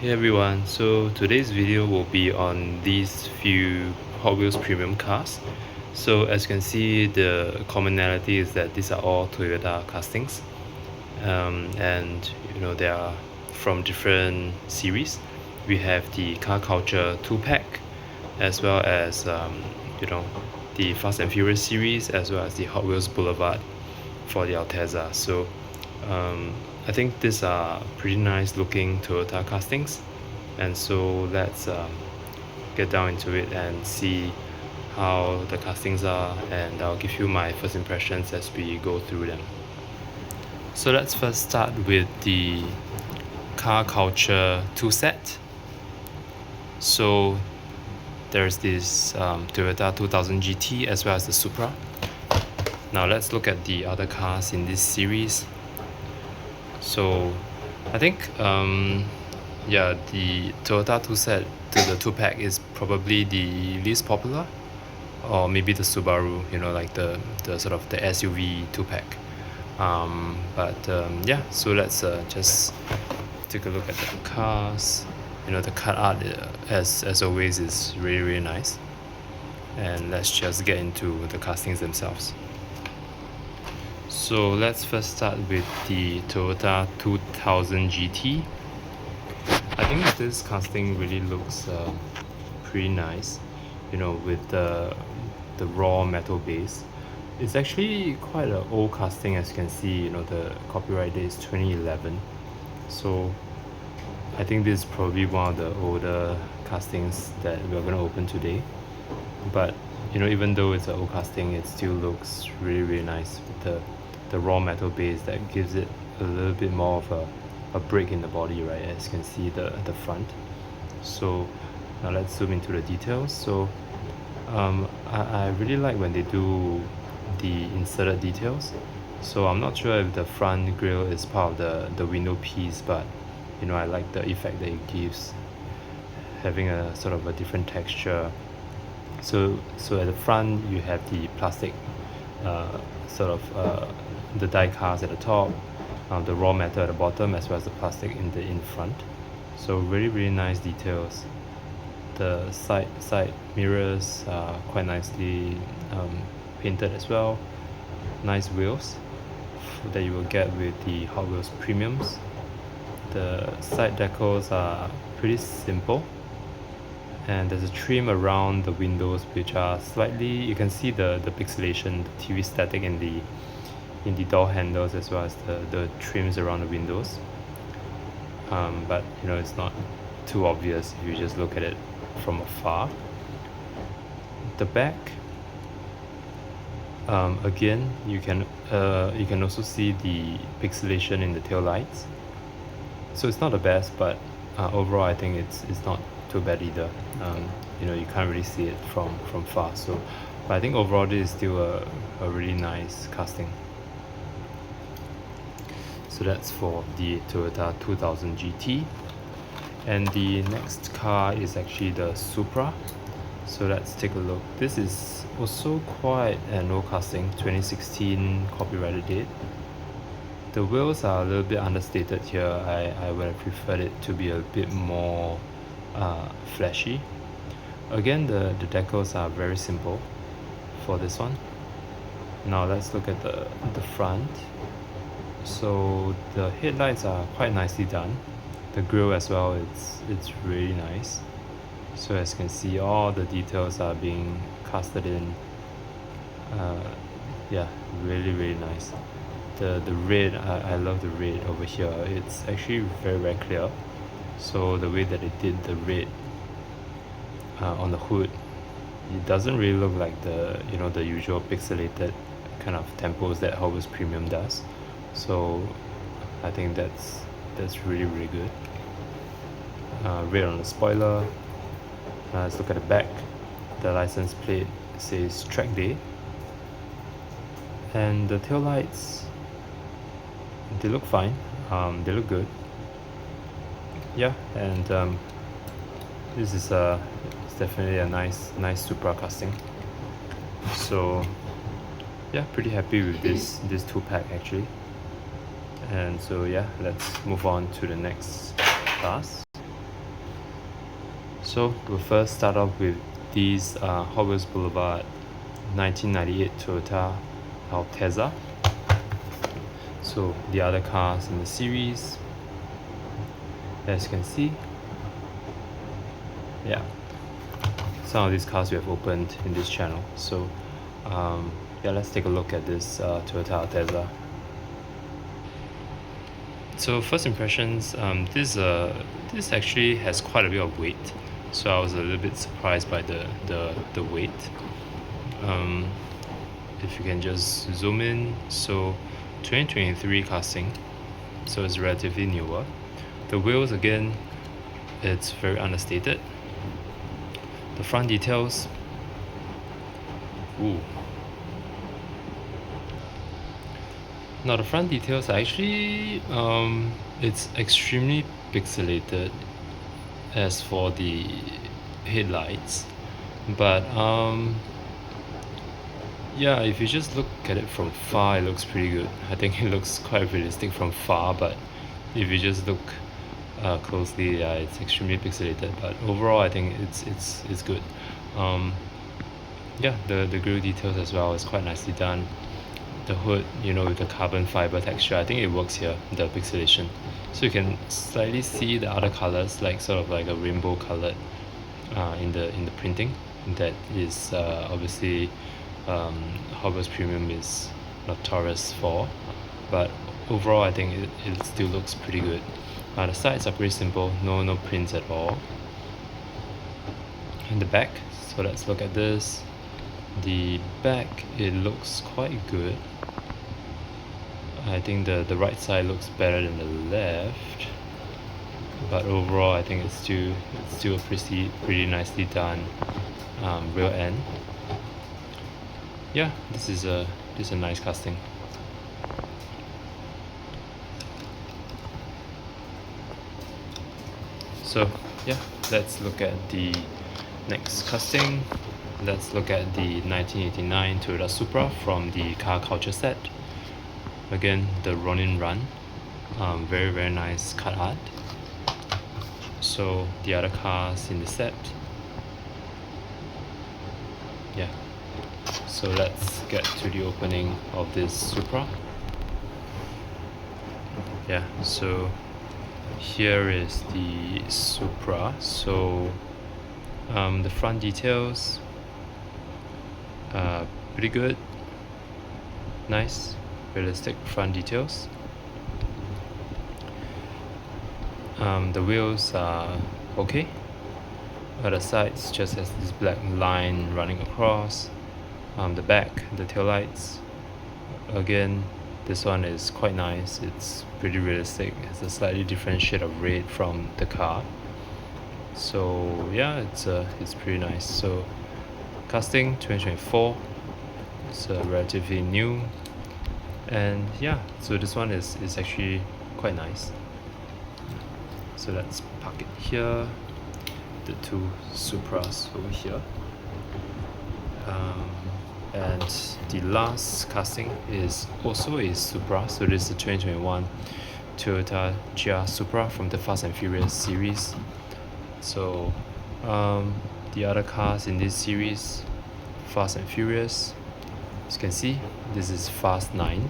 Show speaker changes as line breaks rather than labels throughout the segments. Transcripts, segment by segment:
Hey everyone, so today's video will be on these few Hot Wheels premium cars. So as you can see, the commonality is that these are all Toyota castings, and they are from different series. We have the Car Culture 2-pack, as well as the Fast and Furious series, as well as the Hot Wheels Boulevard for the Altezza. So I think these are pretty nice looking Toyota castings, and so let's get down into it and see how the castings are, and I'll give you my first impressions as we go through them. So let's first start with the Car Culture 2 set. So there's this Toyota 2000 GT as well as the Supra. Now let's look at the other cars in this series. So I think the Toyota 2 set to the 2-pack is probably the least popular, or maybe the Subaru, like the sort of the SUV 2-pack. So let's just take a look at the cars. The cut art, as always, is really nice, and let's just get into the castings themselves. So let's first start with the Toyota 2000 GT. I think this casting really looks pretty nice, with the raw metal base. It's actually quite an old casting, as you can see. The copyright date is 2011. So I think this is probably one of the older castings that we're going to open today. But even though it's an old casting, it still looks really nice with the raw metal base that gives it a little bit more of a break in the body, right, as you can see the front. So now let's zoom into the details. So I really like when they do the inserted details. So I'm not sure if the front grille is part of the window piece, but I like the effect that it gives, having a sort of a different texture. So at the front you have the plastic the die cast at the top, the raw metal at the bottom, as well as the plastic in front. So really nice details. The side mirrors are quite nicely painted as well. Nice wheels that you will get with the Hot Wheels premiums. The side decals are pretty simple, and there's a trim around the windows which are slightly, you can see the pixelation, the TV static in the door handles, as well as the trims around the windows. But it's not too obvious if you just look at it from afar. The back, again, you can also see the pixelation in the tail lights. So it's not the best, but overall I think it's not too bad either. You can't really see it from far. But I think overall this is still a really nice casting. So that's for the Toyota 2000 GT. And the next car is actually the Supra. So let's take a look. This is also quite an old casting, 2016 copyrighted date. The wheels are a little bit understated here. I would have preferred it to be a bit more flashy. Again, the decals are very simple for this one. Now let's look at the front. So the headlights are quite nicely done. The grille as well, it's really nice. So as you can see, all the details are being casted in. Really nice. The red, I love the red over here. It's actually very clear. So the way that it did the red on the hood, it doesn't really look like the usual pixelated kind of tempos that Hot Wheels Premium does. So I think that's really good. Red on the spoiler. Let's look at the back. The license plate says track day, and the tail lights, they look fine. They look good. And this is it's definitely a nice Supra casting. So pretty happy with this 2-pack actually. And so let's move on to the next class. So we'll first start off with these Hot Wheels Boulevard 1998 Toyota Altezza. So the other cars in the series, as you can see, yeah, some of these cars we have opened in this channel. So yeah, let's take a look at this Toyota Altezza. So first impressions, this actually has quite a bit of weight, so I was a little bit surprised by the weight. If you can just zoom in, so 2023 casting, so it's relatively newer. The wheels, again, it's very understated. The front details, ooh. Now the front details are actually, it's extremely pixelated as for the headlights, but yeah, if you just look at it from far, it looks pretty good. I think it looks quite realistic from far, but if you just look closely, yeah, it's extremely pixelated. But overall, I think it's good. Yeah, the grille details as well is quite nicely done. The hood, with the carbon fiber texture, I think it works here, the pixelation. So you can slightly see the other colors, like sort of like a rainbow colored in the printing. That is obviously Hot Wheels Premium is notorious for, but overall I think it still looks pretty good. The sides are pretty simple, no prints at all. In the back, so let's look at this. The back, it looks quite good. I think the right side looks better than the left, but overall I think it's still a pretty nicely done rear end. Yeah, this is a nice casting. So yeah, let's look at the next casting. Let's look at the 1989 Toyota Supra from the Car Culture set. Again, the Ronin Run, very nice cut art. So the other cars in the set, yeah. So let's get to the opening of this Supra. Yeah, so here is the Supra. So the front details, pretty good, nice, realistic front details. The wheels are okay. The sides just has this black line running across. The back, the taillights, again, this one is quite nice. It's pretty realistic. It's a slightly different shade of red from the car. So yeah, it's pretty nice. So casting 2024, it's relatively new, and yeah, so this one is actually quite nice. So let's park it here, the two Supras over here. And the last casting is also a Supra. So this is the 2021 Toyota GR Supra from the Fast and Furious series. So the other cars in this series, Fast and Furious, as you can see, this is Fast 9,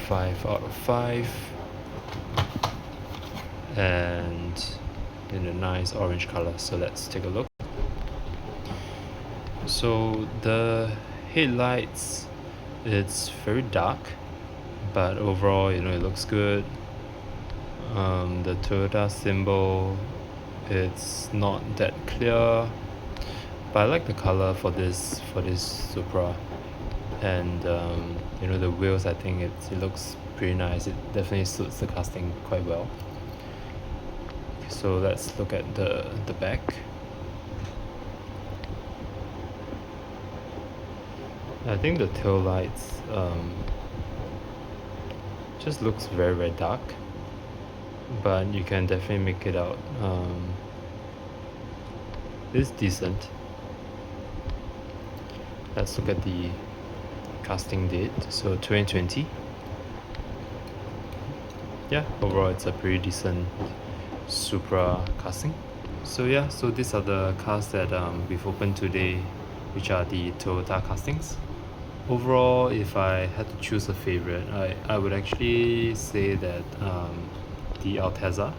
5 out of 5, and in a nice orange color. So let's take a look. So the headlights, it's very dark, but overall, it looks good. The Toyota symbol, it's not that clear, but I like the color for this Supra. And the wheels, I think it looks pretty nice. It definitely suits the casting quite well. So let's look at the back. I think the tail lights just looks very dark, but you can definitely make it out. It's decent. Let's look at the casting date. So 2020. Yeah, overall it's a pretty decent Supra casting. So yeah, so these are the cars that we've opened today, which are the Toyota castings. Overall, if I had to choose a favorite, I would actually say that the Altezza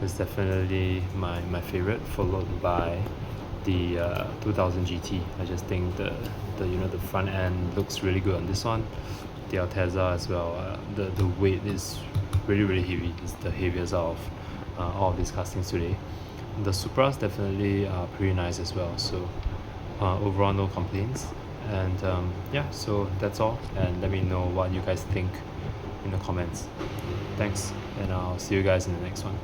is definitely my favorite, followed by the 2000 GT. I just think the front end looks really good on this one. The Altezza as well. The weight is really heavy. It's the heaviest out of all of these castings today. The Supras definitely are pretty nice as well. So overall, no complaints. And yeah, so that's all. And let me know what you guys think in the comments. Thanks, and I'll see you guys in the next one.